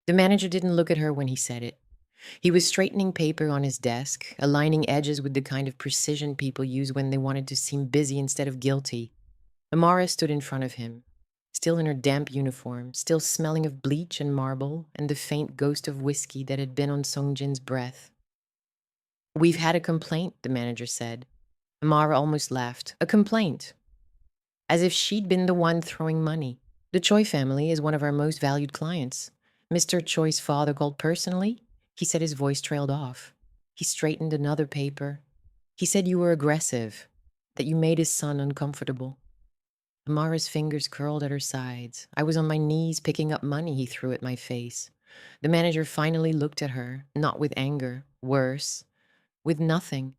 The manager didn't look at her when he said it. He was straightening paper on his desk, aligning edges with the kind of precision people use when they wanted to seem busy instead of guilty. Amara stood in front of him, still in her damp uniform, still smelling of bleach and marble and the faint ghost of whiskey that had been on Songjin's breath. "We've had a complaint," the manager said. Amara almost laughed. "A complaint?" As if she'd been the one throwing money. "The Choi family is one of our most valued clients. Mr. Choi's father called personally." He said, his voice trailed off. He straightened another paper. "He said you were aggressive, that you made his son uncomfortable." Amara's fingers curled at her sides. "I was on my knees picking up money he threw at my face." The manager finally looked at her, not with anger, worse, with nothing.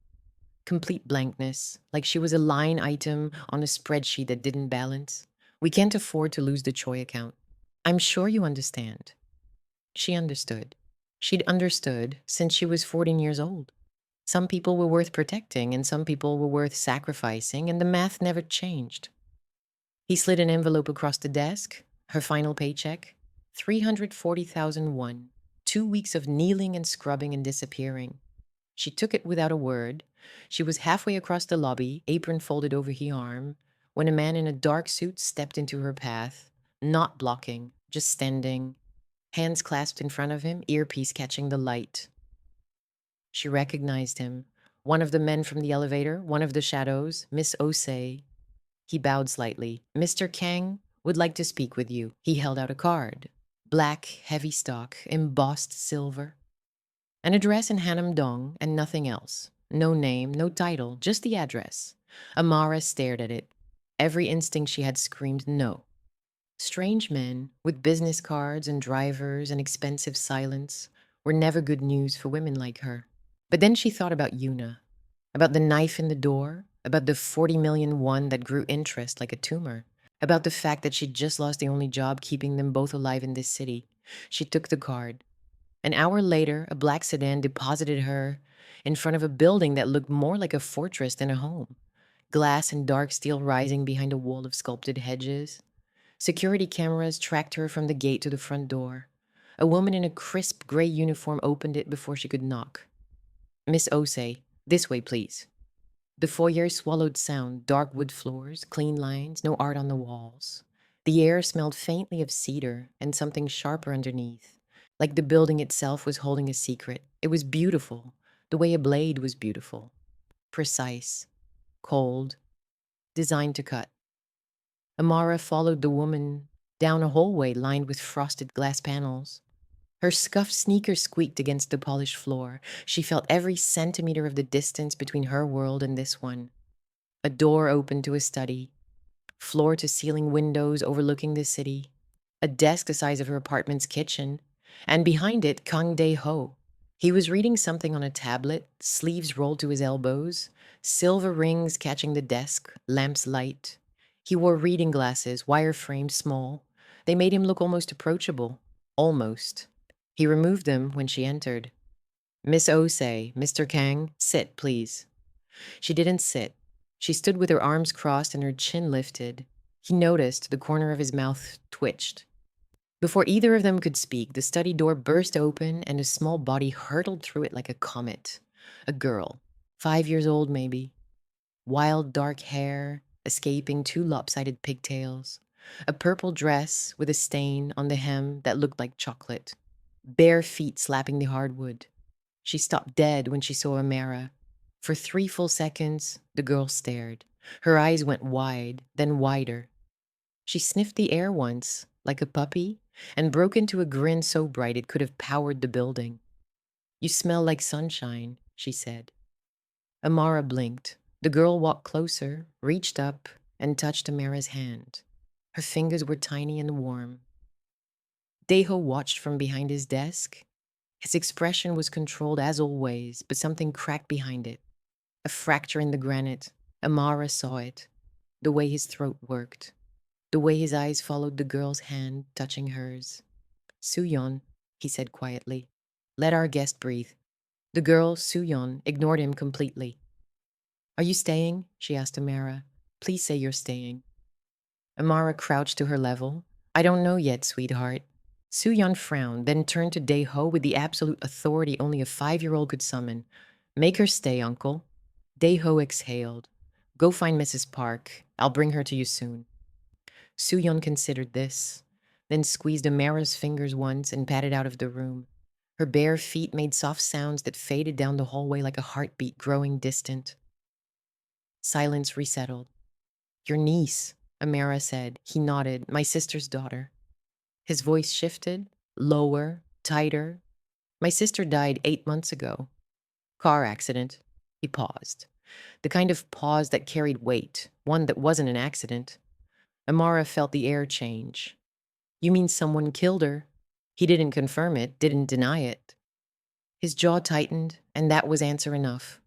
Complete blankness, like she was a line item on a spreadsheet that didn't balance. "We can't afford to lose the Choi account. I'm sure you understand." She understood. She'd understood since she was 14 years old. Some people were worth protecting and some people were worth sacrificing, and the math never changed. He slid an envelope across the desk, her final paycheck, 340,001. 2 weeks of kneeling and scrubbing and disappearing. She took it without a word. She was halfway across the lobby, apron folded over her arm, when a man in a dark suit stepped into her path, not blocking, just standing, hands clasped in front of him, earpiece catching the light. She recognized him. One of the men from the elevator, one of the shadows, Miss Osei. He bowed slightly. "Mr. Kang would like to speak with you." He held out a card. Black, heavy stock, embossed silver. An address in Hanam Dong and nothing else. No name, no title, just the address. Amara stared at it. Every instinct she had screamed no. Strange men, with business cards and drivers and expensive silence, were never good news for women like her. But then she thought about Yuna, about the knife in the door, about the 40 million won that grew interest like a tumor, about the fact that she'd just lost the only job keeping them both alive in this city. She took the card. An hour later, a black sedan deposited her in front of a building that looked more like a fortress than a home. Glass and dark steel rising behind a wall of sculpted hedges. Security cameras tracked her from the gate to the front door. A woman in a crisp gray uniform opened it before she could knock. "Miss Osei, this way, please." The foyer swallowed sound, dark wood floors, clean lines, no art on the walls. The air smelled faintly of cedar and something sharper underneath, like the building itself was holding a secret. It was beautiful, the way a blade was beautiful. Precise, cold, designed to cut. Amara followed the woman down a hallway lined with frosted glass panels. Her scuffed sneakers squeaked against the polished floor. She felt every centimeter of the distance between her world and this one. A door opened to a study, floor-to-ceiling windows overlooking the city, a desk the size of her apartment's kitchen, and behind it, Kang Dae-ho. He was reading something on a tablet, sleeves rolled to his elbows, silver rings catching the desk, lamps light. He wore reading glasses, wire-framed, small. They made him look almost approachable. Almost. He removed them when she entered. "Miss Osei, Mr. Kang, sit, please." She didn't sit. She stood with her arms crossed and her chin lifted. He noticed the corner of his mouth twitched. Before either of them could speak, the study door burst open and a small body hurtled through it like a comet. A girl, 5 years old maybe. Wild dark hair, escaping two lopsided pigtails. A purple dress with a stain on the hem that looked like chocolate. Bare feet slapping the hardwood. She stopped dead when she saw Amara. For 3 full seconds, the girl stared. Her eyes went wide, then wider. She sniffed the air once, like a puppy, and broke into a grin so bright it could have powered the building. "You smell like sunshine," she said. Amara blinked. The girl walked closer, reached up, and touched Amara's hand. Her fingers were tiny and warm. Daeho watched from behind his desk. His expression was controlled as always, but something cracked behind it. A fracture in the granite. Amara saw it. The way his throat worked. The way his eyes followed the girl's hand touching hers. "Suyeon," he said quietly. "Let our guest breathe." The girl, Suyeon, ignored him completely. "Are you staying?" she asked Amara. "Please say you're staying." Amara crouched to her level. "I don't know yet, sweetheart." Su-yeon frowned, then turned to Dae-ho with the absolute authority only a 5-year-old could summon. Make her stay, uncle. Dae-ho exhaled. Go find Mrs. Park. I'll bring her to you soon. Su-yeon considered this, then squeezed Amara's fingers once and padded out of the room. Her bare feet made soft sounds that faded down the hallway like a heartbeat growing distant. Silence resettled. Your niece, Amara said. He nodded. My sister's daughter. His voice shifted, lower, tighter. My sister died 8 months ago. Car accident. He paused. The kind of pause that carried weight, one that wasn't an accident. Amara felt the air change. You mean someone killed her? He didn't confirm it, didn't deny it. His jaw tightened, and that was answer enough.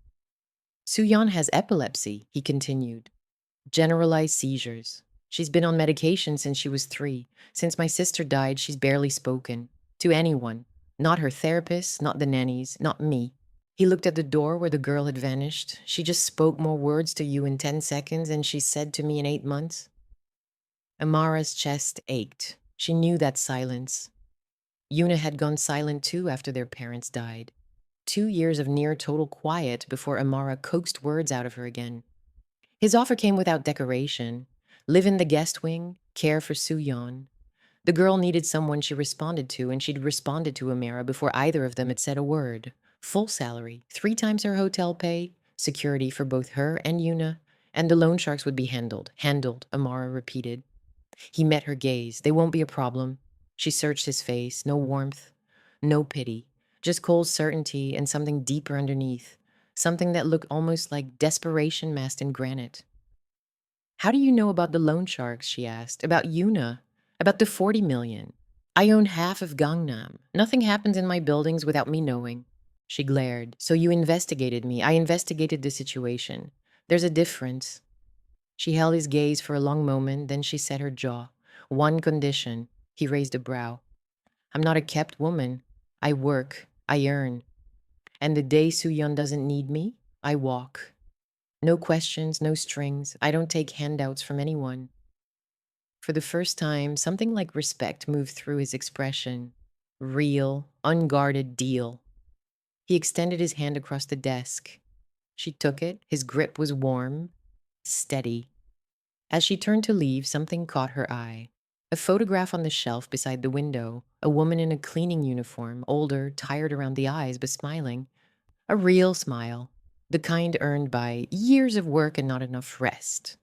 Su-yeon has epilepsy, he continued. Generalized seizures. She's been on medication since she was 3. Since my sister died, she's barely spoken. To anyone. Not her therapist, not the nannies, not me. He looked at the door where the girl had vanished. She just spoke more words to you in 10 seconds than she said to me in 8 months. Amara's chest ached. She knew that silence. Yuna had gone silent too after their parents died. 2 years of near total quiet before Amara coaxed words out of her again. His offer came without decoration. Live in the guest wing, care for Su-yeon. The girl needed someone she responded to, and she'd responded to Amara before either of them had said a word. Full salary, 3 times her hotel pay, security for both her and Yuna, and the loan sharks would be handled. Handled, Amara repeated. He met her gaze. They won't be a problem. She searched his face. No warmth, no pity, just cold certainty and something deeper underneath, something that looked almost like desperation masked in granite. How do you know about the loan sharks, she asked. About Yuna, about the 40 million. I own half of Gangnam. Nothing happens in my buildings without me knowing. She glared. So you investigated me. I investigated the situation. There's a difference. She held his gaze for a long moment, then she set her jaw. One condition. He raised a brow. I'm not a kept woman. I work. I earn. And the day Su-yeon doesn't need me, I walk. No questions, no strings. I don't take handouts from anyone. For the first time, something like respect moved through his expression. Real, unguarded deal. He extended his hand across the desk. She took it. His grip was warm, steady. As she turned to leave, something caught her eye. A photograph on the shelf beside the window. A woman in a cleaning uniform, older, tired around the eyes, but smiling. A real smile. The kind earned by years of work and not enough rest.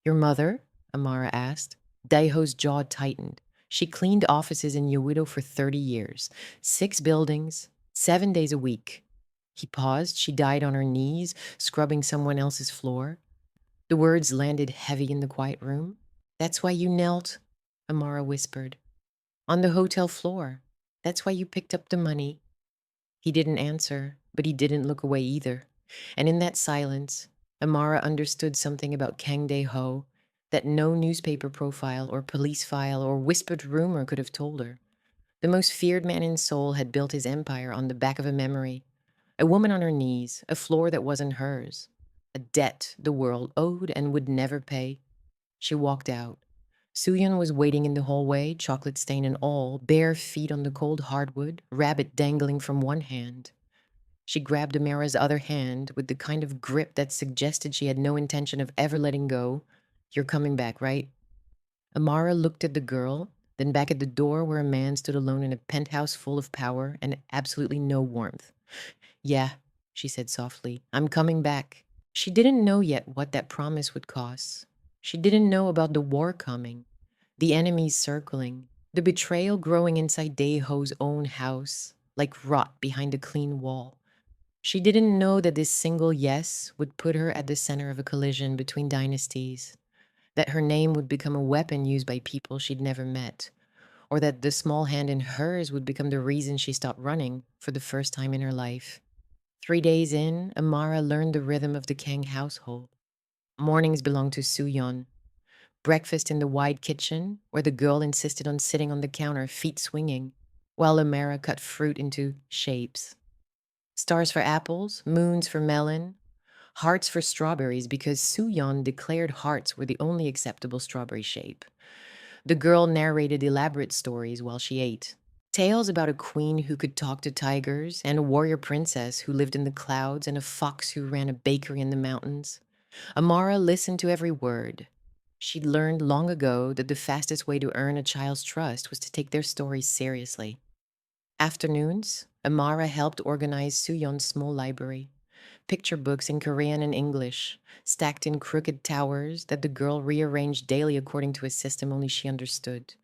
Your mother? Amara asked. Daeho's jaw tightened. She cleaned offices in Yeouido for 30 years. 6 buildings, 7 days a week. He paused. She died on her knees, scrubbing someone else's floor. The words landed heavy in the quiet room. That's why you knelt, Amara whispered. On the hotel floor. That's why you picked up the money. He didn't answer, but he didn't look away either. And in that silence, Amara understood something about Kang Dae-ho that no newspaper profile or police file or whispered rumor could have told her. The most feared man in Seoul had built his empire on the back of a memory. A woman on her knees, a floor that wasn't hers. A debt the world owed and would never pay. She walked out. Su-yeon was waiting in the hallway, chocolate stain and all, bare feet on the cold hardwood, rabbit dangling from one hand. She grabbed Amara's other hand with the kind of grip that suggested she had no intention of ever letting go. You're coming back, right? Amara looked at the girl, then back at the door where a man stood alone in a penthouse full of power and absolutely no warmth. Yeah, she said softly, I'm coming back. She didn't know yet what that promise would cost. She didn't know about the war coming, the enemies circling, the betrayal growing inside Daeho's own house, like rot behind a clean wall. She didn't know that this single yes would put her at the center of a collision between dynasties, that her name would become a weapon used by people she'd never met, or that the small hand in hers would become the reason she stopped running for the first time in her life. 3 days in, Amara learned the rhythm of the Kang household. Mornings belonged to Su-yeon. Breakfast in the wide kitchen, where the girl insisted on sitting on the counter, feet swinging, while Amara cut fruit into shapes. Stars for apples, moons for melon, hearts for strawberries because Su-yeon declared hearts were the only acceptable strawberry shape. The girl narrated elaborate stories while she ate. Tales about a queen who could talk to tigers, and a warrior princess who lived in the clouds, and a fox who ran a bakery in the mountains. Amara listened to every word. She'd learned long ago that the fastest way to earn a child's trust was to take their stories seriously. Afternoons, Amara helped organize Suyon's small library. Picture books in Korean and English, stacked in crooked towers that the girl rearranged daily according to a system only she understood.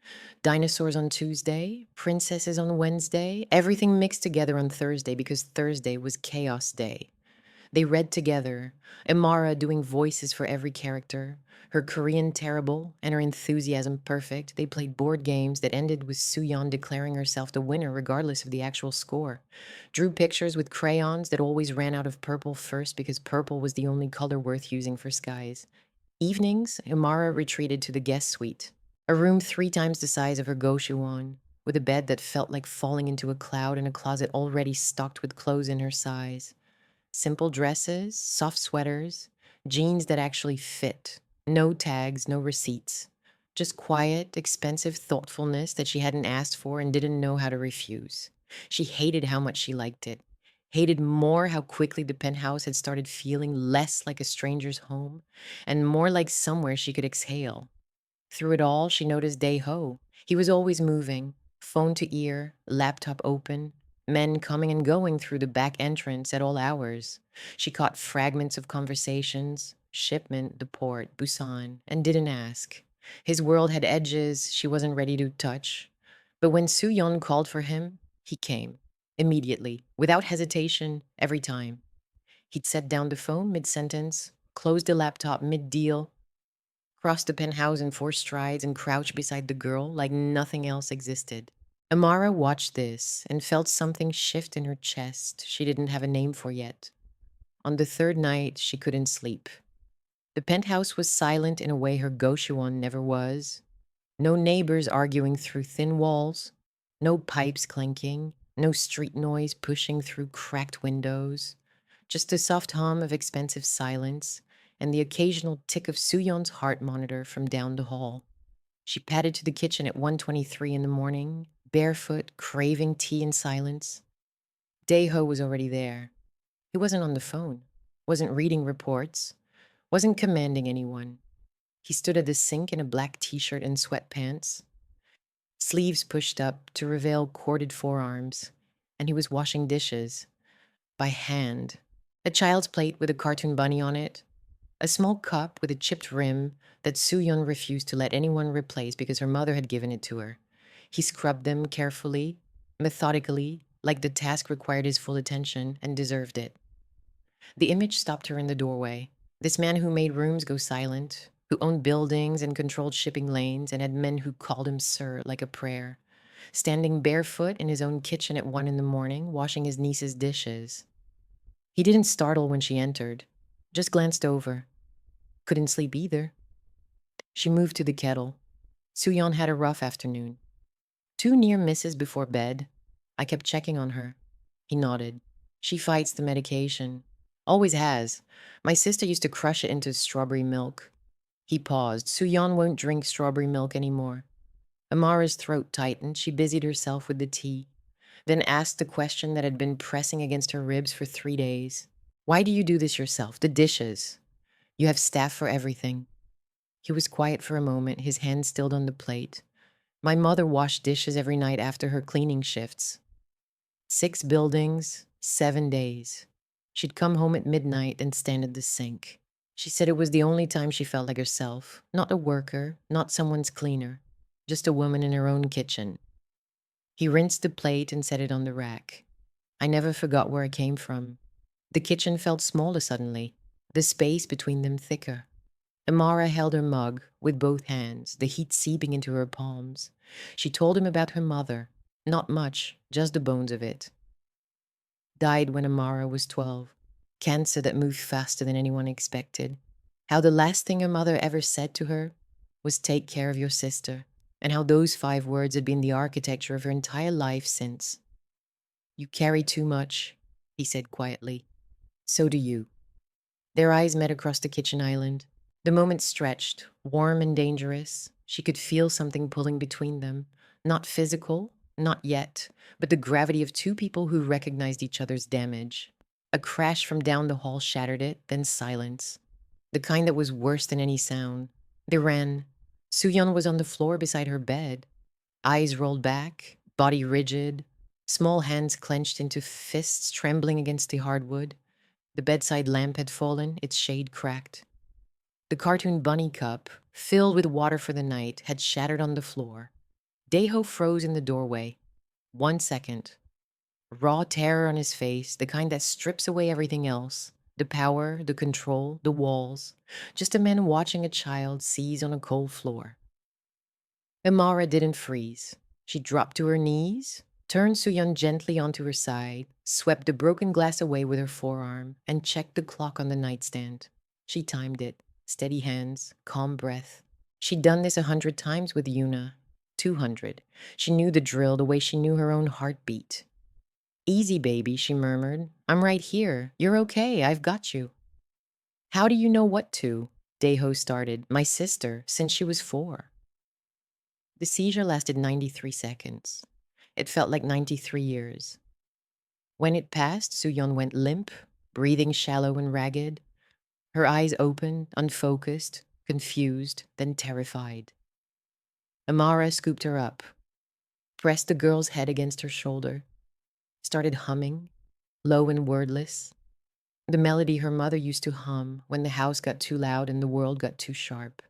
Dinosaurs on Tuesday, princesses on Wednesday, everything mixed together on Thursday because Thursday was chaos day. They read together, Amara doing voices for every character, her Korean terrible and her enthusiasm perfect. They played board games that ended with Suyeon declaring herself the winner regardless of the actual score. Drew pictures with crayons that always ran out of purple first because purple was the only color worth using for skies. Evenings, Amara retreated to the guest suite, a room 3 times the size of her Goshuon, with a bed that felt like falling into a cloud and a closet already stocked with clothes in her size. Simple dresses, soft sweaters, jeans that actually fit. No tags, no receipts. Just quiet, expensive thoughtfulness that she hadn't asked for and didn't know how to refuse. She hated how much she liked it. Hated more how quickly the penthouse had started feeling less like a stranger's home and more like somewhere she could exhale. Through it all, she noticed Dae-ho. He was always moving, phone to ear, laptop open, men coming and going through the back entrance at all hours. She caught fragments of conversations, shipment, the port, Busan, and didn't ask. His world had edges she wasn't ready to touch. But when Soo-yeon called for him, he came. Immediately, without hesitation, every time. He'd set down the phone mid-sentence, closed the laptop mid-deal, crossed the penthouse in 4 strides, and crouched beside the girl like nothing else existed. Amara watched this and felt something shift in her chest she didn't have a name for yet. On the third night, she couldn't sleep. The penthouse was silent in a way her Goshuon never was. No neighbors arguing through thin walls, no pipes clinking, no street noise pushing through cracked windows. Just the soft hum of expensive silence and the occasional tick of Suyon's heart monitor from down the hall. She padded to the kitchen at 1:23 in the morning, barefoot, craving tea in silence. Dae-ho was already there. He wasn't on the phone, wasn't reading reports, wasn't commanding anyone. He stood at the sink in a black t-shirt and sweatpants, sleeves pushed up to reveal corded forearms, and he was washing dishes by hand. A child's plate with a cartoon bunny on it, a small cup with a chipped rim that Soo-yeon refused to let anyone replace because her mother had given it to her. He scrubbed them carefully, methodically, like the task required his full attention and deserved it. The image stopped her in the doorway. This man who made rooms go silent, who owned buildings and controlled shipping lanes and had men who called him sir like a prayer, standing barefoot in his own kitchen at 1 in the morning, washing his niece's dishes. He didn't startle when she entered, just glanced over. Couldn't sleep either. She moved to the kettle. Soo-yeon had a rough afternoon. 2 near misses before bed. I kept checking on her. He nodded. She fights the medication. Always has. My sister used to crush it into strawberry milk. He paused. Soo-yeon won't drink strawberry milk anymore. Amara's throat tightened. She busied herself with the tea, then asked the question that had been pressing against her ribs for 3 days. Why do you do this yourself? The dishes. You have staff for everything. He was quiet for a moment, his hand still on the plate. My mother washed dishes every night after her cleaning shifts. 6 buildings, 7 days. She'd come home at midnight and stand at the sink. She said it was the only time she felt like herself. Not a worker, not someone's cleaner. Just a woman in her own kitchen. He rinsed the plate and set it on the rack. I never forgot where I came from. The kitchen felt smaller suddenly, the space between them thicker. Amara held her mug with both hands, the heat seeping into her palms. She told him about her mother. Not much, just the bones of it. Died when Amara was 12. Cancer that moved faster than anyone expected. How the last thing her mother ever said to her was take care of your sister, and how those 5 words had been the architecture of her entire life since. You carry too much, he said quietly. So do you. Their eyes met across the kitchen island. The moment stretched, warm and dangerous, She could feel something pulling between them. Not physical, not yet, but the gravity of two people who recognized each other's damage. A crash from down the hall shattered it, then silence. The kind that was worse than any sound. They ran. Soo-yeon was on the floor beside her bed, eyes rolled back, body rigid, small hands clenched into fists trembling against the hardwood. The bedside lamp had fallen, its shade cracked. The cartoon bunny cup, filled with water for the night, had shattered on the floor. Daeho froze in the doorway. 1 second. Raw terror on his face, the kind that strips away everything else. The power, the control, the walls. Just a man watching a child seize on a cold floor. Amara didn't freeze. She dropped to her knees, turned Soo-yeon gently onto her side, swept the broken glass away with her forearm, and checked the clock on the nightstand. She timed it. Steady hands, calm breath. She'd done this 100 times with Yuna. 200. She knew the drill the way she knew her own heartbeat. Easy, baby, she murmured. I'm right here. You're okay. I've got you. How do you know what to? Daeho started. My sister, since she was 4. The seizure lasted 93 seconds. It felt like 93 years. When it passed, Soo-yeon went limp, breathing shallow and ragged. Her eyes open, unfocused, confused, then terrified. Amara scooped her up, pressed the girl's head against her shoulder, started humming, low and wordless, the melody her mother used to hum when the house got too loud and the world got too sharp.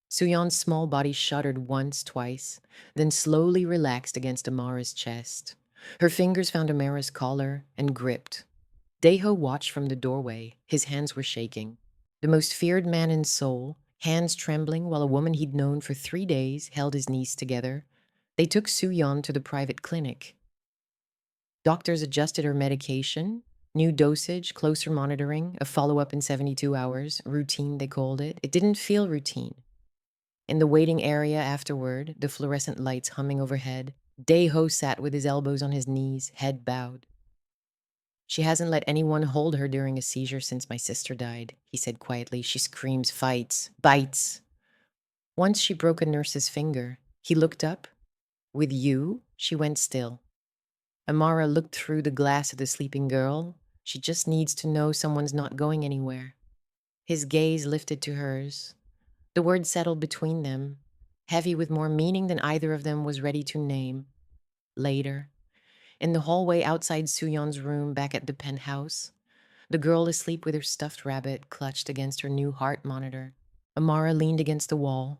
Soo-yeon's small body shuddered once, twice, then slowly relaxed against Amara's chest. Her fingers found Amara's collar and gripped. Daeho watched from the doorway. His hands were shaking. The most feared man in Seoul, hands trembling while a woman he'd known for 3 days held his knees together. They took Soo-yeon to the private clinic. Doctors adjusted her medication, new dosage, closer monitoring, a follow-up in 72 hours, routine they called it. It didn't feel routine. In the waiting area afterward, the fluorescent lights humming overhead, Daeho sat with his elbows on his knees, head bowed. She hasn't let anyone hold her during a seizure since my sister died, he said quietly. She screams, fights, bites. Once she broke a nurse's finger. He looked up. With you, she went still. Amara looked through the glass at the sleeping girl. She just needs to know someone's not going anywhere. His gaze lifted to hers. The words settled between them, heavy with more meaning than either of them was ready to name. Later. In the hallway outside Soo-yeon's room back at the penthouse, the girl asleep with her stuffed rabbit clutched against her new heart monitor. Amara leaned against the wall.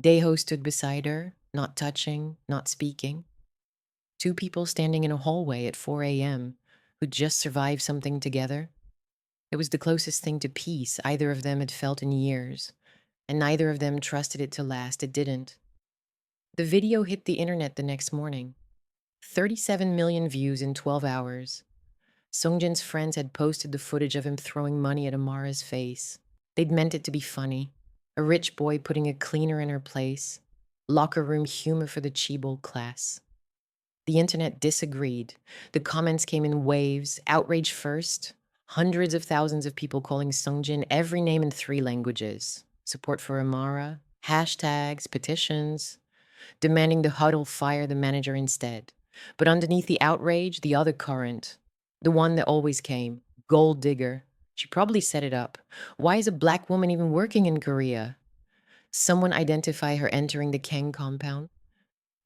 Daeho stood beside her, not touching, not speaking. Two people standing in a hallway at 4 a.m. who'd just survived something together. It was the closest thing to peace either of them had felt in years, and neither of them trusted it to last. It didn't. The video hit the internet the next morning. 37 million views in 12 hours. Sungjin's friends had posted the footage of him throwing money at Amara's face. They'd meant it to be funny. A rich boy putting a cleaner in her place. Locker room humor for the Cheebol class. The internet disagreed. The comments came in waves, outrage first. Hundreds of thousands of people calling Sungjin every name in 3 languages. Support for Amara, hashtags, petitions, demanding the huddle fire the manager instead. But underneath the outrage, the other current, the one that always came, gold digger. She probably set it up. Why is a black woman even working in Korea? Someone identify her entering the Kang compound.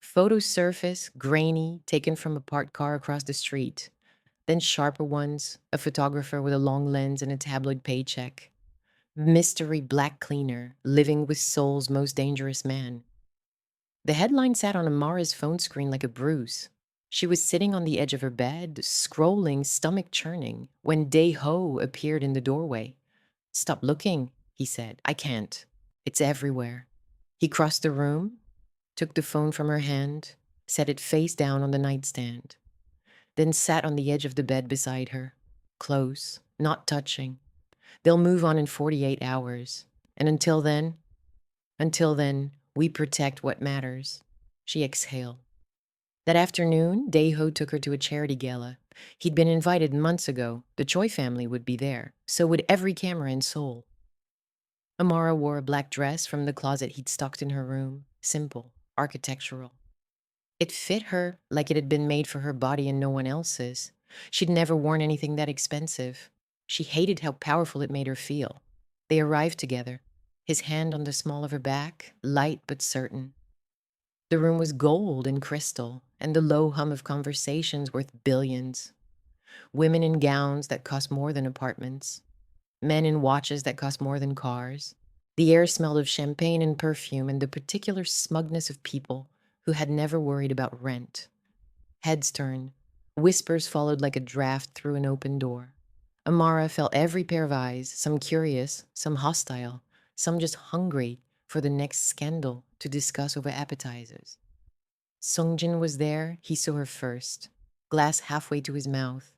Photos surface, grainy, taken from a parked car across the street. Then sharper ones, a photographer with a long lens and a tabloid paycheck. Mystery black cleaner, living with Seoul's most dangerous man. The headline sat on Amara's phone screen like a bruise. She was sitting on the edge of her bed, scrolling, stomach churning, when Daeho appeared in the doorway. Stop looking, he said. I can't. It's everywhere. He crossed the room, took the phone from her hand, set it face down on the nightstand, then sat on the edge of the bed beside her, close, not touching. They'll move on in 48 hours. And until then, we protect what matters. She exhaled. That afternoon, Daeho took her to a charity gala. He'd been invited months ago. The Choi family would be there. So would every camera in Seoul. Amara wore a black dress from the closet he'd stocked in her room, simple, architectural. It fit her like it had been made for her body and no one else's. She'd never worn anything that expensive. She hated how powerful it made her feel. They arrived together, his hand on the small of her back, light but certain. The room was gold and crystal, and the low hum of conversations worth billions. Women in gowns that cost more than apartments, men in watches that cost more than cars. The air smelled of champagne and perfume and the particular smugness of people who had never worried about rent. Heads turned. Whispers followed like a draft through an open door. Amara felt every pair of eyes, some curious, some hostile, some just hungry for the next scandal to discuss over appetizers. Sungjin was there. He saw her first, glass halfway to his mouth.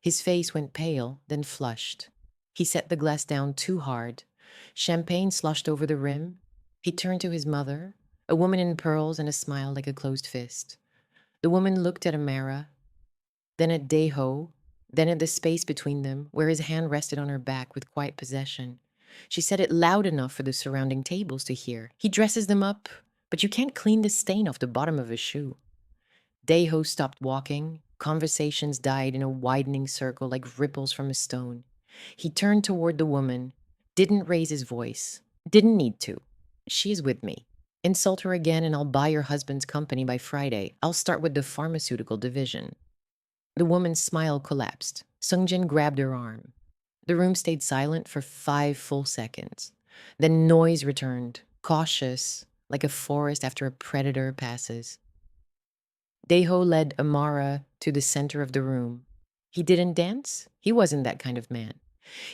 His face went pale, then flushed. He set the glass down too hard. Champagne sloshed over the rim. He turned to his mother, a woman in pearls and a smile like a closed fist. The woman looked at Amara, then at Daeho, then at the space between them, where his hand rested on her back with quiet possession. She said it loud enough for the surrounding tables to hear. He dresses them up, but you can't clean the stain off the bottom of a shoe. Daeho stopped walking. Conversations died in a widening circle like ripples from a stone. He turned toward the woman, didn't raise his voice, didn't need to. She is with me. Insult her again and I'll buy your husband's company by Friday. I'll start with the pharmaceutical division. The woman's smile collapsed. Sungjin grabbed her arm. The room stayed silent for 5 full seconds. Then noise returned, cautious, like a forest after a predator passes. Daeho led Amara to the center of the room. He didn't dance. He wasn't that kind of man.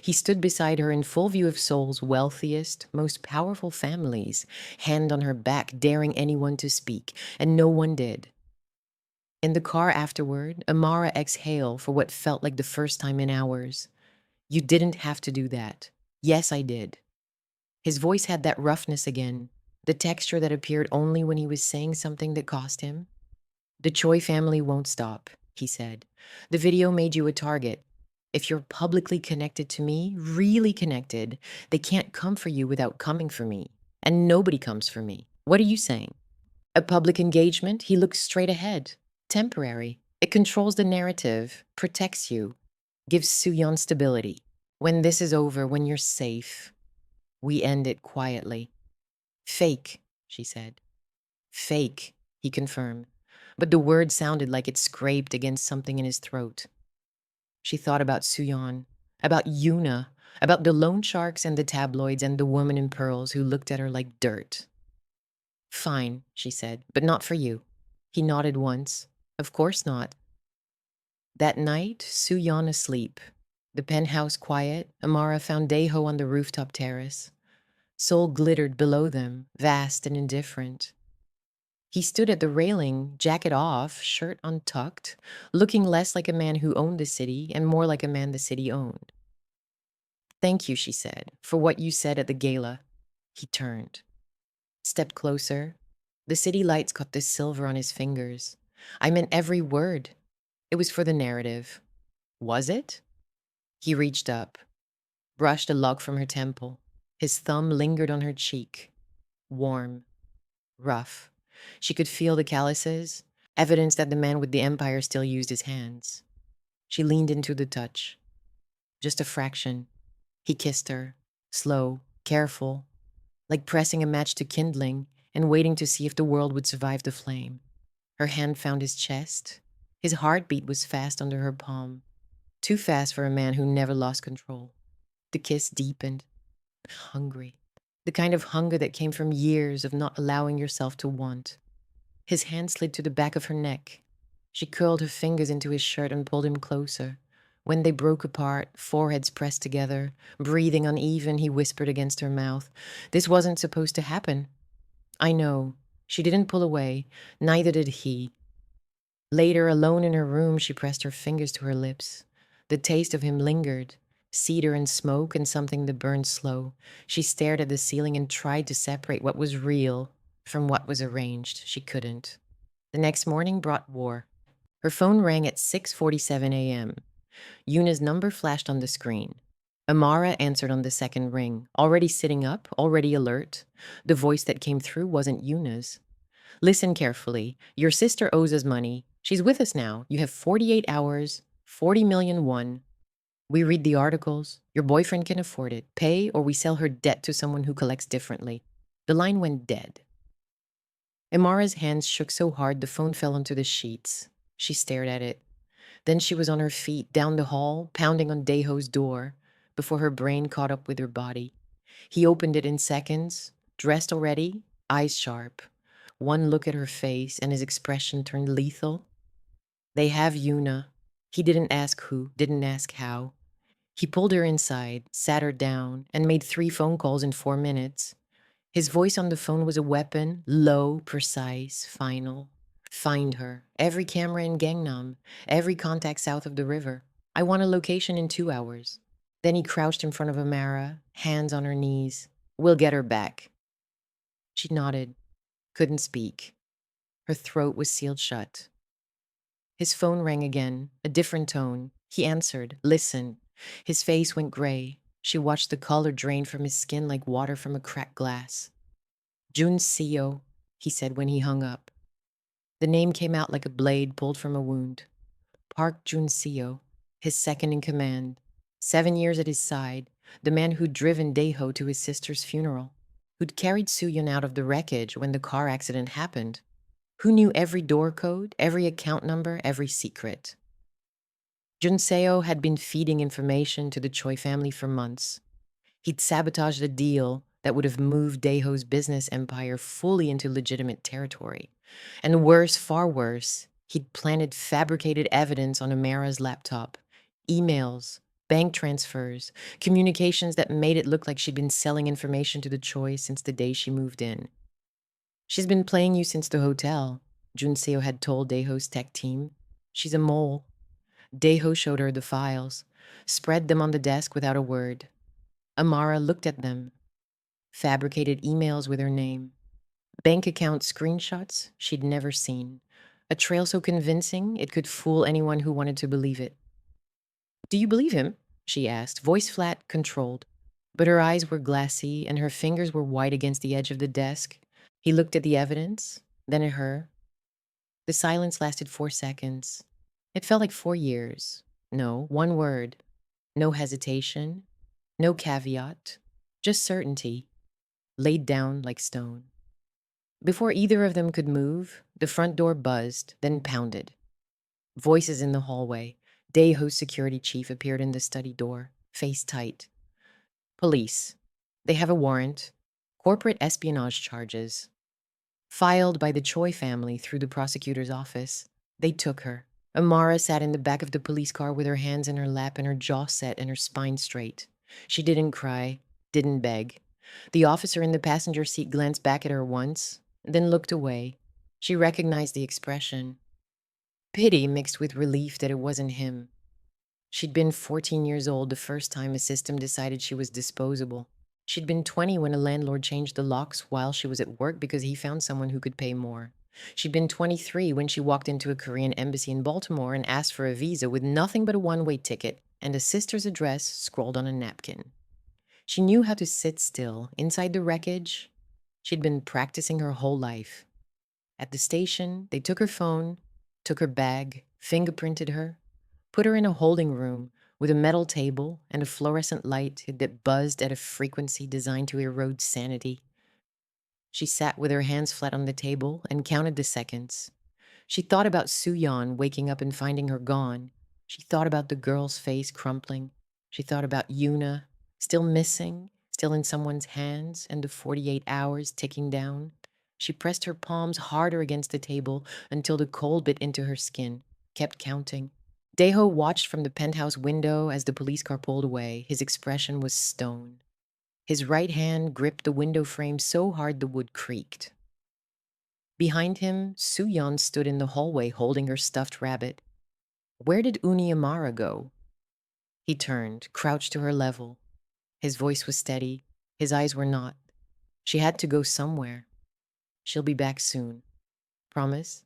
He stood beside her in full view of Seoul's wealthiest, most powerful families, hand on her back, daring anyone to speak, and no one did. In the car afterward, Amara exhaled for what felt like the first time in hours. You didn't have to do that. Yes, I did. His voice had that roughness again, the texture that appeared only when he was saying something that cost him. The Choi family won't stop, he said. The video made you a target. If you're publicly connected to me, really connected, they can't come for you without coming for me. And nobody comes for me. What are you saying? A public engagement? He looks straight ahead. Temporary. It controls the narrative, protects you, gives Sooyeon stability. When this is over, when you're safe, we end it quietly. Fake, she said. Fake, he confirmed. But the word sounded like it scraped against something in his throat. She thought about Sooyeon, about Yuna, about the loan sharks and the tabloids and the woman in pearls who looked at her like dirt. Fine, she said, but not for you. He nodded once. Of course not. That night, Sooyeon asleep. The penthouse quiet, Amara found Daeho on the rooftop terrace. Seoul glittered below them, vast and indifferent. He stood at the railing, jacket off, shirt untucked, looking less like a man who owned the city and more like a man the city owned. Thank you, she said, for what you said at the gala. He turned, stepped closer. The city lights caught the silver on his fingers. I meant every word. It was for the narrative. Was it? He reached up, brushed a lock from her temple. His thumb lingered on her cheek. Warm, rough. She could feel the calluses, evidence that the man with the empire still used his hands. She leaned into the touch. Just a fraction. He kissed her, slow, careful, like pressing a match to kindling and waiting to see if the world would survive the flame. Her hand found his chest. His heartbeat was fast under her palm. Too fast for a man who never lost control. The kiss deepened. Hungry. The kind of hunger that came from years of not allowing yourself to want. His hand slid to the back of her neck. She curled her fingers into his shirt and pulled him closer. When they broke apart, foreheads pressed together, breathing uneven, he whispered against her mouth, "This wasn't supposed to happen." I know. She didn't pull away. Neither did he. Later, alone in her room, she pressed her fingers to her lips. The taste of him lingered. Cedar and smoke and something that burned slow. She stared at the ceiling and tried to separate what was real from what was arranged. She couldn't. The next morning brought war. Her phone rang at 6:47 a.m. Yuna's number flashed on the screen. Amara answered on the second ring, already sitting up, already alert. The voice that came through wasn't Yuna's. Listen carefully. Your sister owes us money. She's with us now. You have 48 hours, 40 million won. We read the articles. Your boyfriend can afford it. Pay or we sell her debt to someone who collects differently. The line went dead. Amara's hands shook so hard the phone fell onto the sheets. She stared at it. Then she was on her feet, down the hall, pounding on Daeho's door, before her brain caught up with her body. He opened it in seconds, dressed already, eyes sharp. One look at her face and his expression turned lethal. They have Yuna. He didn't ask who, didn't ask how. He pulled her inside, sat her down, and made 3 phone calls in 4 minutes. His voice on the phone was a weapon, low, precise, final. Find her. Every camera in Gangnam. Every contact south of the river. I want a location in 2 hours. Then he crouched in front of Amara, hands on her knees. We'll get her back. She nodded, couldn't speak. Her throat was sealed shut. His phone rang again, a different tone. He answered, listen. His face went gray. She watched the color drain from his skin like water from a cracked glass. Jun Seo, he said when he hung up. The name came out like a blade pulled from a wound. Park Jun Seo, his second in command. 7 years at his side, the man who'd driven Daeho to his sister's funeral, who'd carried Soo-yeon out of the wreckage when the car accident happened, who knew every door code, every account number, every secret. Jun Seo had been feeding information to the Choi family for months. He'd sabotaged a deal that would have moved Daeho's business empire fully into legitimate territory. And worse, far worse, he'd planted fabricated evidence on Amara's laptop, emails, bank transfers, communications that made it look like she'd been selling information to the Choi since the day she moved in. She's been playing you since the hotel, Jun Seo had told Daeho's tech team. She's a mole. Daeho showed her the files, spread them on the desk without a word. Amara looked at them. Fabricated emails with her name. Bank account screenshots she'd never seen. A trail so convincing it could fool anyone who wanted to believe it. Do you believe him? She asked, voice flat, controlled. But her eyes were glassy and her fingers were white against the edge of the desk. He looked at the evidence, then at her. The silence lasted 4 seconds. It felt like 4 years. No, 1 word. No hesitation. No caveat. Just certainty. Laid down like stone. Before either of them could move, the front door buzzed, then pounded. Voices in the hallway. Daeho's security chief appeared in the study door, face tight. Police. They have a warrant. Corporate espionage charges. Filed by the Choi family through the prosecutor's office. They took her. Amara sat in the back of the police car with her hands in her lap and her jaw set and her spine straight. She didn't cry, didn't beg. The officer in the passenger seat glanced back at her once, then looked away. She recognized the expression. Pity mixed with relief that it wasn't him. She'd been 14 years old the first time a system decided she was disposable. She'd been 20 when a landlord changed the locks while she was at work because he found someone who could pay more. She'd been 23 when she walked into a Korean embassy in Baltimore and asked for a visa with nothing but a one-way ticket and a sister's address scrawled on a napkin. She knew how to sit still inside the wreckage. She'd been practicing her whole life. At the station, they took her phone, took her bag, fingerprinted her, put her in a holding room with a metal table and a fluorescent light that buzzed at a frequency designed to erode sanity. She sat with her hands flat on the table and counted the seconds. She thought about Soo-yeon waking up and finding her gone. She thought about the girl's face crumpling. She thought about Yuna, still missing, still in someone's hands, and the 48 hours ticking down. She pressed her palms harder against the table until the cold bit into her skin, kept counting. Daeho watched from the penthouse window as the police car pulled away. His expression was stone. His right hand gripped the window frame so hard the wood creaked. Behind him, Soo-yeon stood in the hallway holding her stuffed rabbit. Where did Uni Amara go? He turned, crouched to her level. His voice was steady. His eyes were not. She had to go somewhere. She'll be back soon. Promise?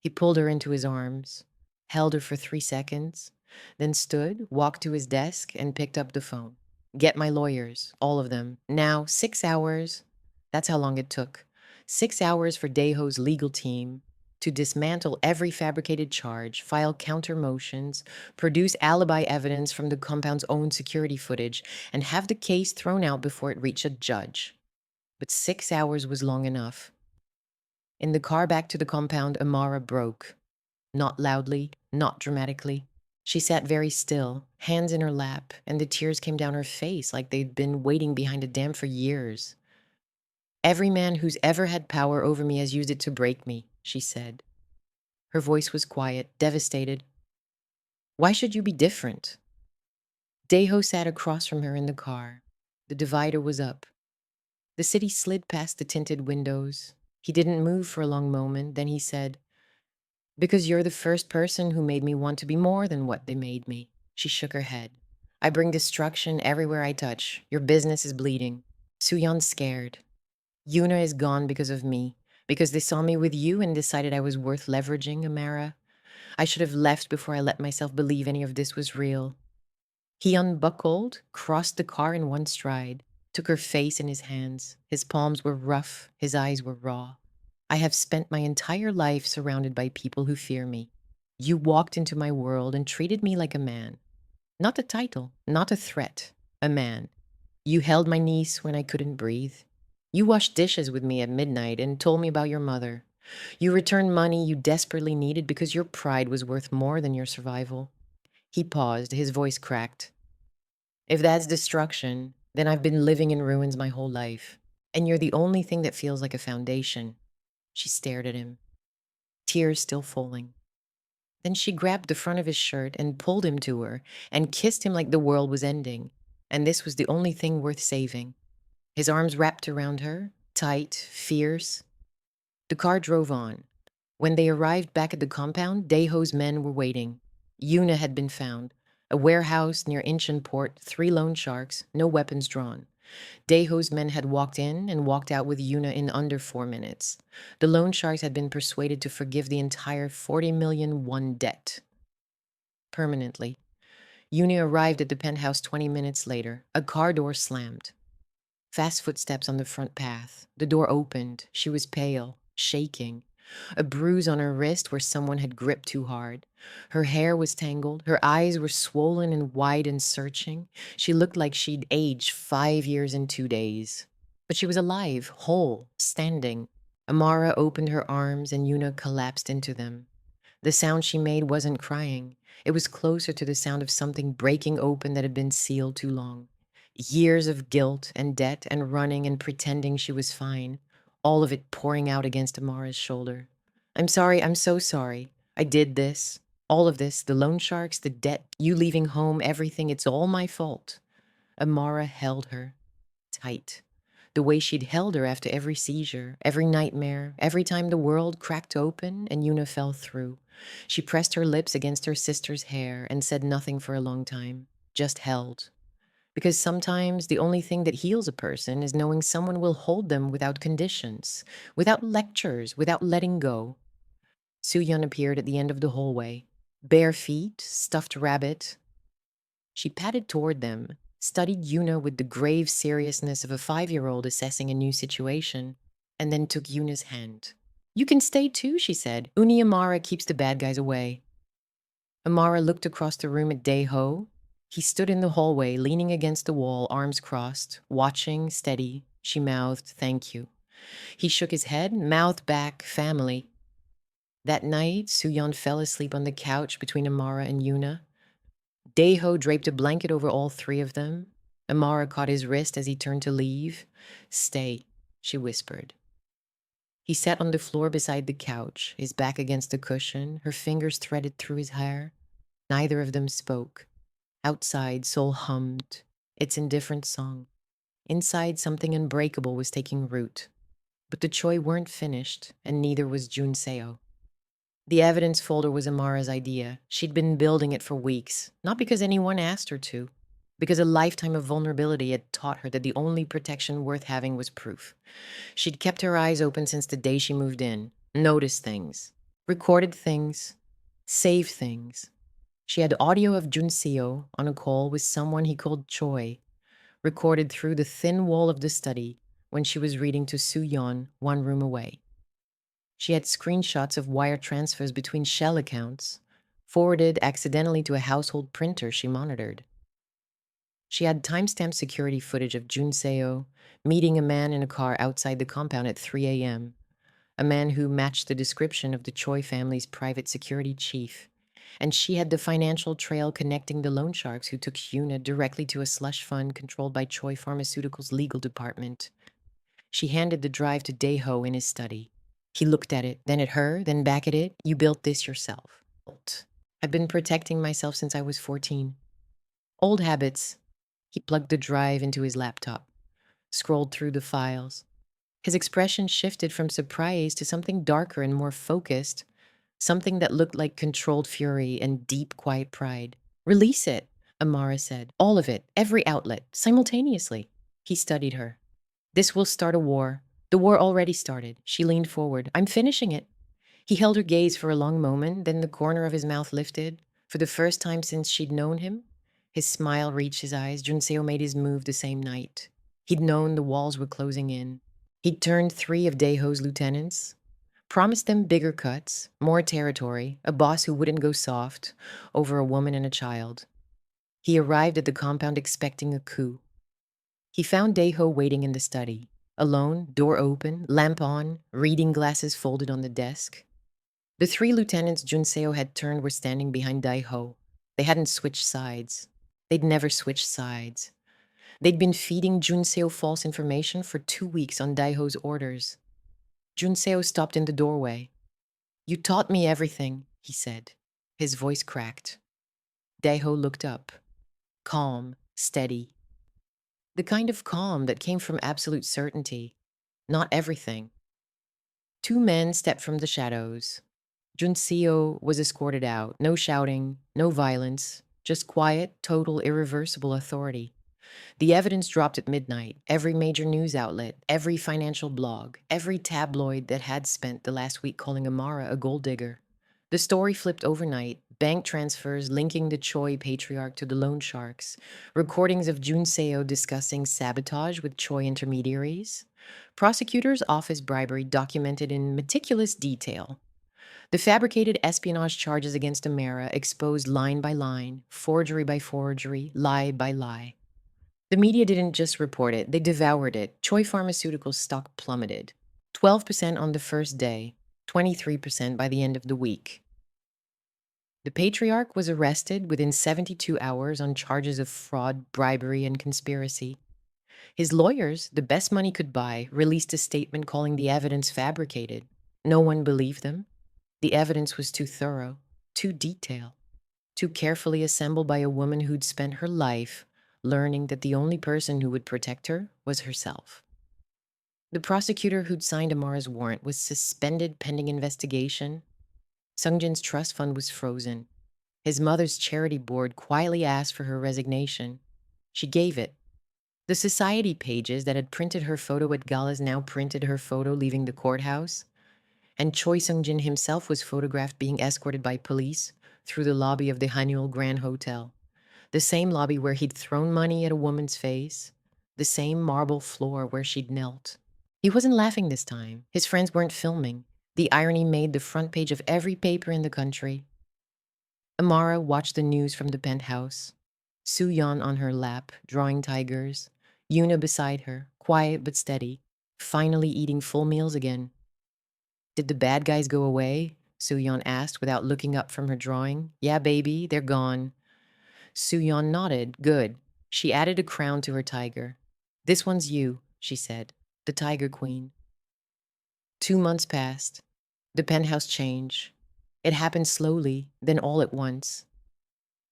He pulled her into his arms. held her for 3 seconds, then stood, walked to his desk, and picked up the phone. Get my lawyers, all of them. Now, 6 hours. That's how long it took. 6 hours for Daeho's legal team to dismantle every fabricated charge, file counter motions, produce alibi evidence from the compound's own security footage, and have the case thrown out before it reached a judge. But 6 hours was long enough. In the car back to the compound, Amara broke. Not loudly, not dramatically. She sat very still, hands in her lap, and the tears came down her face like they'd been waiting behind a dam for years. Every man who's ever had power over me has used it to break me, she said. Her voice was quiet, devastated. Why should you be different? Daeho sat across from her in the car. The divider was up. The city slid past the tinted windows. He didn't move for a long moment, then he said, because you're the first person who made me want to be more than what they made me. She shook her head. I bring destruction everywhere I touch. Your business is bleeding. Suyeon's scared. Yuna is gone because of me. Because they saw me with you and decided I was worth leveraging, Amara. I should have left before I let myself believe any of this was real. He unbuckled, crossed the car in one stride, took her face in his hands. His palms were rough, his eyes were raw. I have spent my entire life surrounded by people who fear me. You walked into my world and treated me like a man. Not a title, not a threat, a man. You held my niece when I couldn't breathe. You washed dishes with me at midnight and told me about your mother. You returned money you desperately needed because your pride was worth more than your survival. He paused, his voice cracked. If that's destruction, then I've been living in ruins my whole life. And you're the only thing that feels like a foundation. She stared at him, tears still falling. Then she grabbed the front of his shirt and pulled him to her and kissed him like the world was ending. And this was the only thing worth saving. His arms wrapped around her, tight, fierce. The car drove on. When they arrived back at the compound, Daeho's men were waiting. Yuna had been found. A warehouse near Incheon Port, 3 loan sharks, no weapons drawn. Daeho's men had walked in and walked out with Yuna in under 4 minutes. The loan sharks had been persuaded to forgive the entire 40 million won debt. Permanently. Yuna arrived at the penthouse 20 minutes later. A car door slammed. Fast footsteps on the front path. The door opened. She was pale, shaking. A bruise on her wrist where someone had gripped too hard. Her hair was tangled. Her eyes were swollen and wide and searching. She looked like she'd aged 5 years in 2 days. But she was alive, whole, standing. Amara opened her arms and Yuna collapsed into them. The sound she made wasn't crying. It was closer to the sound of something breaking open that had been sealed too long. Years of guilt and debt and running and pretending she was fine. All of it pouring out against Amara's shoulder. I'm sorry, I'm so sorry. I did this. All of this, the loan sharks, the debt, you leaving home, everything, it's all my fault. Amara held her tight. The way she'd held her after every seizure, every nightmare, every time the world cracked open and Yuna fell through. She pressed her lips against her sister's hair and said nothing for a long time, just held. Because sometimes the only thing that heals a person is knowing someone will hold them without conditions, without lectures, without letting go. Suyeon appeared at the end of the hallway. Bare feet, stuffed rabbit. She padded toward them, studied Yuna with the grave seriousness of a 5-year-old assessing a new situation, and then took Yuna's hand. You can stay too, she said. Uni Amara keeps the bad guys away. Amara looked across the room at Daeho. He stood in the hallway, leaning against the wall, arms crossed, watching, steady. She mouthed, thank you. He shook his head, mouthed back, family. That night, Suyeon fell asleep on the couch between Amara and Yuna. Daeho draped a blanket over all 3 of them. Amara caught his wrist as he turned to leave. Stay, she whispered. He sat on the floor beside the couch, his back against the cushion, her fingers threaded through his hair. Neither of them spoke. Outside, Seoul hummed its indifferent song. Inside, something unbreakable was taking root. But the Choi weren't finished, and neither was Jun Seo. The evidence folder was Amara's idea. She'd been building it for weeks, not because anyone asked her to, because a lifetime of vulnerability had taught her that the only protection worth having was proof. She'd kept her eyes open since the day she moved in, noticed things, recorded things, Save things. She had audio of Junseo on a call with someone he called Choi, recorded through the thin wall of the study when she was reading to Soo-yeon one room away. She had screenshots of wire transfers between shell accounts, forwarded accidentally to a household printer she monitored. She had timestamp security footage of Junseo meeting a man in a car outside the compound at 3 a.m., a man who matched the description of the Choi family's private security chief. And she had the financial trail connecting the loan sharks who took Hyuna directly to a slush fund controlled by Choi Pharmaceuticals' legal department. She handed the drive to Daeho in his study. He looked at it, then at her, then back at it. You built this yourself. I've been protecting myself since I was 14. Old habits. He plugged the drive into his laptop, scrolled through the files. His expression shifted from surprise to something darker and more focused, something that looked like controlled fury and deep, quiet pride. Release it, Amara said. All of it, every outlet, simultaneously. He studied her. This will start a war. The war already started. She leaned forward. I'm finishing it. He held her gaze for a long moment, then the corner of his mouth lifted. For the first time since she'd known him, his smile reached his eyes. Junseo made his move the same night. He'd known the walls were closing in. He'd turned 3 of Daeho's lieutenants, promised them bigger cuts, more territory, a boss who wouldn't go soft over a woman and a child. He arrived at the compound expecting a coup. He found Daeho waiting in the study, alone, door open, lamp on, reading glasses folded on the desk. The 3 lieutenants Junseo had turned were standing behind Daeho. They hadn't switched sides. They'd never switched sides. They'd been feeding Junseo false information for 2 weeks on Daeho's orders. Junseo stopped in the doorway. You taught me everything, he said. His voice cracked. Daeho looked up. Calm, steady. The kind of calm that came from absolute certainty. Not everything. 2 men stepped from the shadows. Junseo was escorted out. No shouting, no violence, just quiet, total, irreversible authority. The evidence dropped at midnight. Every major news outlet, every financial blog, every tabloid that had spent the last week calling Amara a gold digger. The story flipped overnight. Bank transfers linking the Choi patriarch to the loan sharks. Recordings of Junseo discussing sabotage with Choi intermediaries. Prosecutor's office bribery documented in meticulous detail. The fabricated espionage charges against Amara exposed line by line, forgery by forgery, lie by lie. The media didn't just report it, they devoured it. Choi Pharmaceuticals stock plummeted. 12% on the first day, 23% by the end of the week. The patriarch was arrested within 72 hours on charges of fraud, bribery, and conspiracy. His lawyers, the best money could buy, released a statement calling the evidence fabricated. No one believed them. The evidence was too thorough, too detailed, too carefully assembled by a woman who'd spent her life learning that the only person who would protect her was herself. The prosecutor who'd signed Amara's warrant was suspended pending investigation. Sungjin's trust fund was frozen. His mother's charity board quietly asked for her resignation. She gave it. The society pages that had printed her photo at galas now printed her photo leaving the courthouse. And Choi Sungjin himself was photographed being escorted by police through the lobby of the Hanyul Grand Hotel. The same lobby where he'd thrown money at a woman's face. The same marble floor where she'd knelt. He wasn't laughing this time. His friends weren't filming. The irony made the front page of every paper in the country. Amara watched the news from the penthouse. Soo-yeon on her lap, drawing tigers. Yuna beside her, quiet but steady, finally eating full meals again. Did the bad guys go away? Soo-yeon asked without looking up from her drawing. Yeah, baby, they're gone. Soo-yeon nodded. Good. She added a crown to her tiger. This one's you, she said. The Tiger Queen. 2 months passed. The penthouse changed. It happened slowly, then all at once.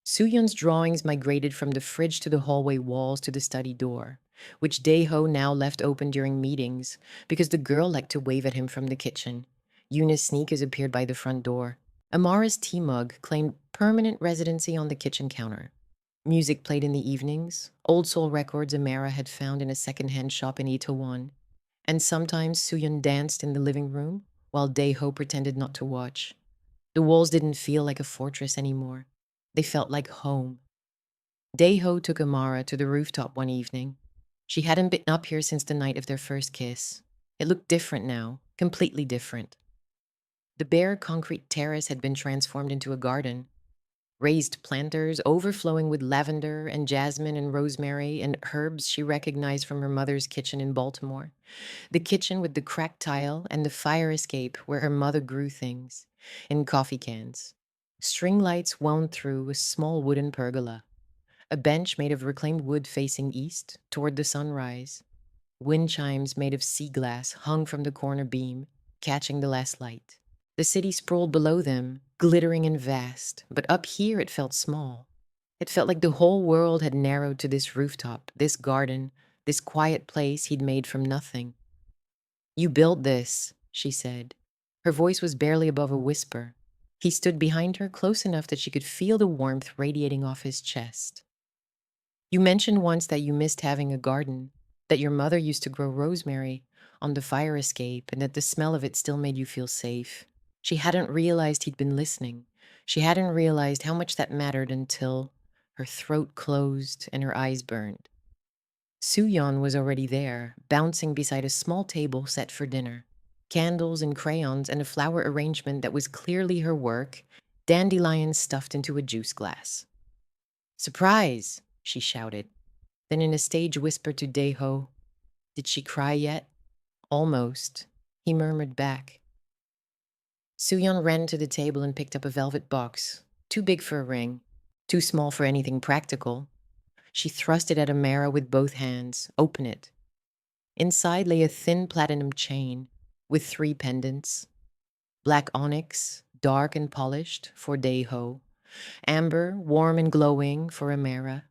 Soo-yeon's drawings migrated from the fridge to the hallway walls to the study door, which Daeho now left open during meetings because the girl liked to wave at him from the kitchen. Yuna's sneakers appeared by the front door. Amara's tea mug claimed permanent residency on the kitchen counter. Music played in the evenings, old soul records Amara had found in a second-hand shop in Itaewon. And sometimes Soo-yeon danced in the living room while Daeho pretended not to watch. The walls didn't feel like a fortress anymore. They felt like home. Daeho took Amara to the rooftop one evening. She hadn't been up here since the night of their first kiss. It looked different now, completely different. The bare concrete terrace had been transformed into a garden. Raised planters overflowing with lavender and jasmine and rosemary and herbs she recognized from her mother's kitchen in Baltimore. The kitchen with the cracked tile and the fire escape where her mother grew things, in coffee cans. String lights wound through a small wooden pergola. A bench made of reclaimed wood facing east, toward the sunrise. Wind chimes made of sea glass hung from the corner beam, catching the last light. The city sprawled below them, glittering and vast, but up here it felt small. It felt like the whole world had narrowed to this rooftop, this garden, this quiet place he'd made from nothing. "You built this," she said. Her voice was barely above a whisper. He stood behind her close enough that she could feel the warmth radiating off his chest. "You mentioned once that you missed having a garden, that your mother used to grow rosemary on the fire escape, and that the smell of it still made you feel safe." She hadn't realized he'd been listening. She hadn't realized how much that mattered until her throat closed and her eyes burned. Soo-yeon was already there, bouncing beside a small table set for dinner. Candles and crayons and a flower arrangement that was clearly her work, dandelions stuffed into a juice glass. "Surprise!" she shouted. Then in a stage whisper to Daeho, "Did she cry yet?" "Almost," he murmured back. Soo-yeon ran to the table and picked up a velvet box, too big for a ring, too small for anything practical. She thrust it at Amara with both hands. "Open it." Inside lay a thin platinum chain with 3 pendants. Black onyx, dark and polished, for Daeho. Amber, warm and glowing, for Amara.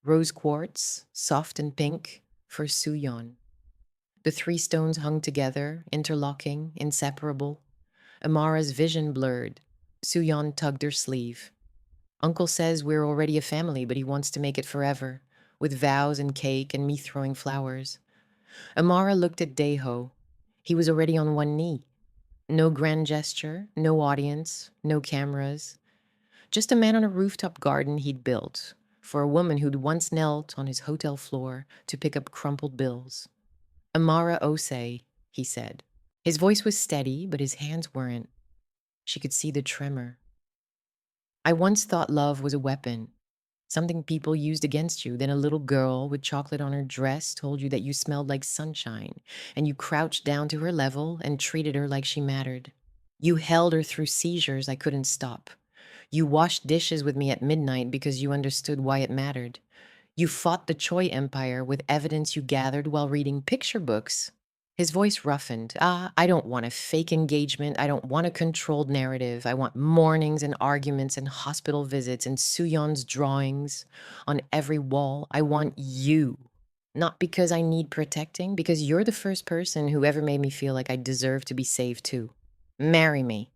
Rose quartz, soft and pink, for Soo-yeon. The 3 stones hung together, interlocking, inseparable. Amara's vision blurred. Soo-yeon tugged her sleeve. "Uncle says we're already a family, but he wants to make it forever, with vows and cake and me throwing flowers." Amara looked at Daeho. He was already on one knee. No grand gesture, no audience, no cameras. Just a man on a rooftop garden he'd built for a woman who'd once knelt on his hotel floor to pick up crumpled bills. "Amara Osei," he said. His voice was steady, but his hands weren't. She could see the tremor. "I once thought love was a weapon, something people used against you. Then a little girl with chocolate on her dress told you that you smelled like sunshine, and you crouched down to her level and treated her like she mattered. You held her through seizures I couldn't stop. You washed dishes with me at midnight because you understood why it mattered. You fought the Choi Empire with evidence you gathered while reading picture books." His voice roughened. "I don't want a fake engagement. I don't want a controlled narrative. I want mornings and arguments and hospital visits and Soo-yeon's drawings on every wall. I want you. Not because I need protecting, because you're the first person who ever made me feel like I deserve to be saved too. Marry me.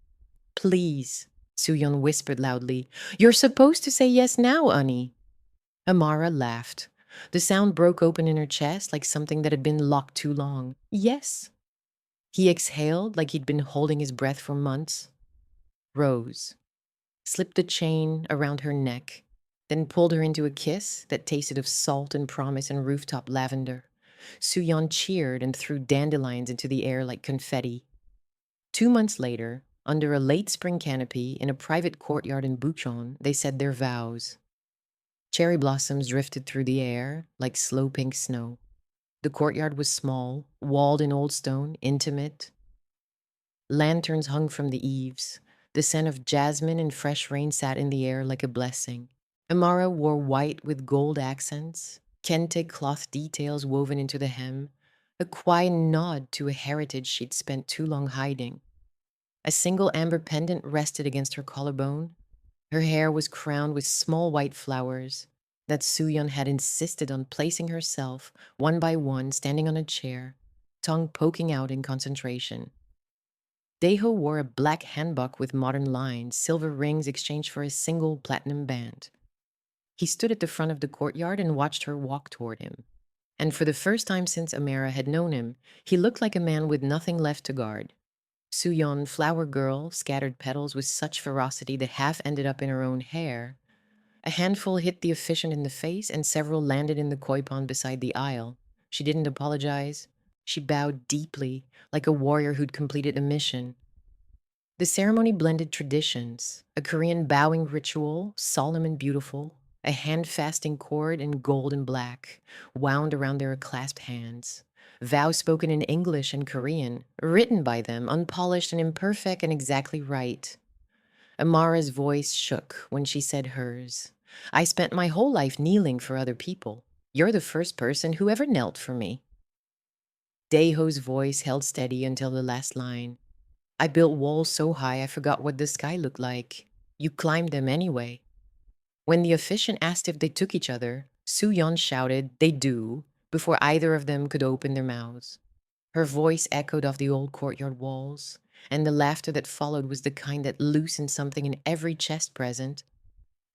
Please." Soo-yeon whispered loudly. "You're supposed to say yes now, Annie." Amara laughed. The sound broke open in her chest like something that had been locked too long. "Yes." He exhaled like he'd been holding his breath for months. Rose. Slipped the chain around her neck, then pulled her into a kiss that tasted of salt and promise and rooftop lavender. Soo-yeon cheered and threw dandelions into the air like confetti. 2 months later, under a late spring canopy in a private courtyard in Bucheon, they said their vows. Cherry blossoms drifted through the air like slow pink snow. The courtyard was small, walled in old stone, intimate. Lanterns hung from the eaves. The scent of jasmine and fresh rain sat in the air like a blessing. Amara wore white with gold accents, kente cloth details woven into the hem, a quiet nod to a heritage she'd spent too long hiding. A single amber pendant rested against her collarbone. Her hair was crowned with small white flowers that Soo-yeon had insisted on placing herself, one by one, standing on a chair, tongue poking out in concentration. Daeho wore a black hanbok with modern lines, silver rings exchanged for a single platinum band. He stood at the front of the courtyard and watched her walk toward him. And for the first time since Amara had known him, he looked like a man with nothing left to guard. Suyeon, flower girl, scattered petals with such ferocity that half ended up in her own hair. A handful hit the officiant in the face, and several landed in the koi pond beside the aisle. She didn't apologize. She bowed deeply, like a warrior who'd completed a mission. The ceremony blended traditions: a Korean bowing ritual, solemn and beautiful, a hand fasting cord in gold and black, wound around their clasped hands, vows spoken in English and Korean, written by them, unpolished and imperfect and exactly right. Amara's voice shook when she said hers. I spent my whole life kneeling for other people. You're the first person who ever knelt for me. Daeho's voice held steady until the last line. I built walls so high I forgot what the sky looked like. You climbed them anyway. When the officiant asked if they took each other, Soo-yeon shouted, they do, before either of them could open their mouths. Her voice echoed off the old courtyard walls, and the laughter that followed was the kind that loosened something in every chest present,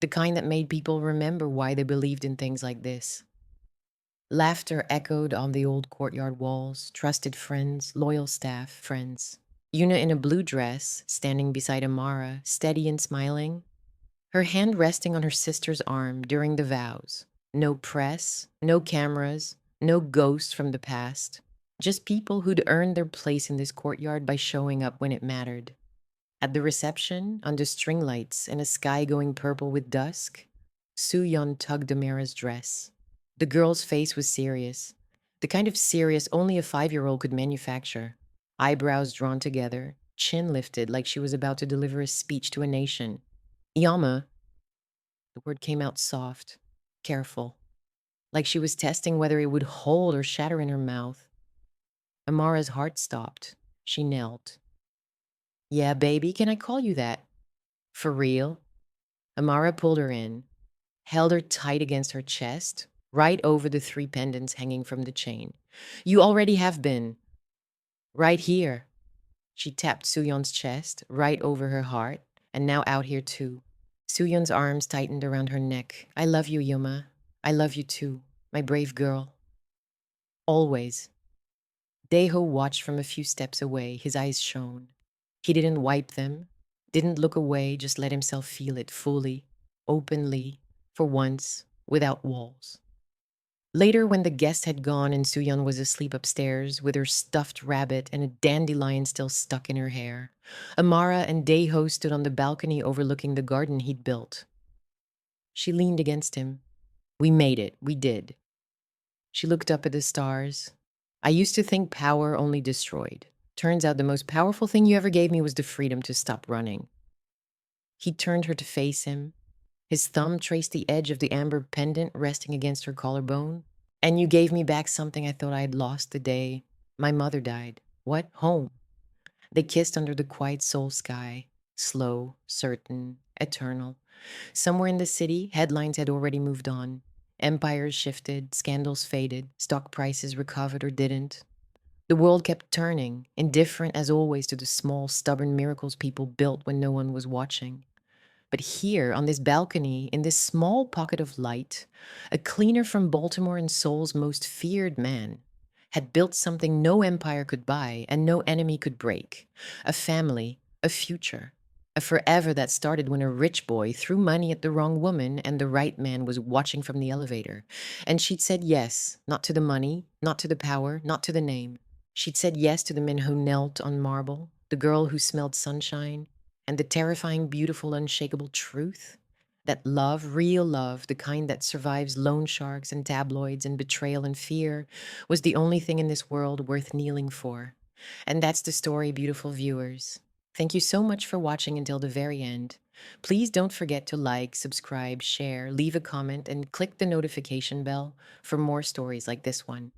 the kind that made people remember why they believed in things like this. Laughter echoed on the old courtyard walls, trusted friends, loyal staff, friends. Yuna in a blue dress, standing beside Amara, steady and smiling, her hand resting on her sister's arm during the vows. No press, no cameras, no ghosts from the past. Just people who'd earned their place in this courtyard by showing up when it mattered. At the reception, under string lights and a sky going purple with dusk, Soo-yeon tugged Amara's dress. The girl's face was serious, the kind of serious only a 5-year-old could manufacture. Eyebrows drawn together, chin lifted like she was about to deliver a speech to a nation. Yama, the word came out soft, careful, like she was testing whether it would hold or shatter in her mouth. Amara's heart stopped. She knelt. Yeah, baby, can I call you that? For real? Amara pulled her in, held her tight against her chest, right over the 3 pendants hanging from the chain. You already have been. Right here. She tapped Soo-yeon's chest, right over her heart, and now out here too. Soo-yeon's arms tightened around her neck. I love you, Yuma. I love you too, my brave girl. Always. Daeho watched from a few steps away, his eyes shone. He didn't wipe them, didn't look away, just let himself feel it fully, openly, for once, without walls. Later, when the guest had gone and Soo-yeon was asleep upstairs with her stuffed rabbit and a dandelion still stuck in her hair, Amara and Daeho stood on the balcony overlooking the garden he'd built. She leaned against him. We made it. We did. She looked up at the stars. I used to think power only destroyed. Turns out the most powerful thing you ever gave me was the freedom to stop running. He turned her to face him. His thumb traced the edge of the amber pendant resting against her collarbone. And you gave me back something I thought I'd lost the day my mother died. What? Home. They kissed under the quiet soul sky, slow, certain, eternal. Somewhere in the city, headlines had already moved on. Empires shifted, scandals faded, stock prices recovered or didn't. The world kept turning, indifferent as always to the small, stubborn miracles people built when no one was watching. But here, on this balcony, in this small pocket of light, a cleaner from Baltimore and Seoul's most feared man had built something no empire could buy and no enemy could break. A family, a future, a forever that started when a rich boy threw money at the wrong woman and the right man was watching from the elevator. And she'd said yes, not to the money, not to the power, not to the name. She'd said yes to the men who knelt on marble, the girl who smelled sunshine, and the terrifying, beautiful, unshakable truth that love, real love, the kind that survives loan sharks and tabloids and betrayal and fear, was the only thing in this world worth kneeling for. And that's the story, beautiful viewers. Thank you so much for watching until the very end. Please don't forget to like, subscribe, share, leave a comment, and click the notification bell for more stories like this one.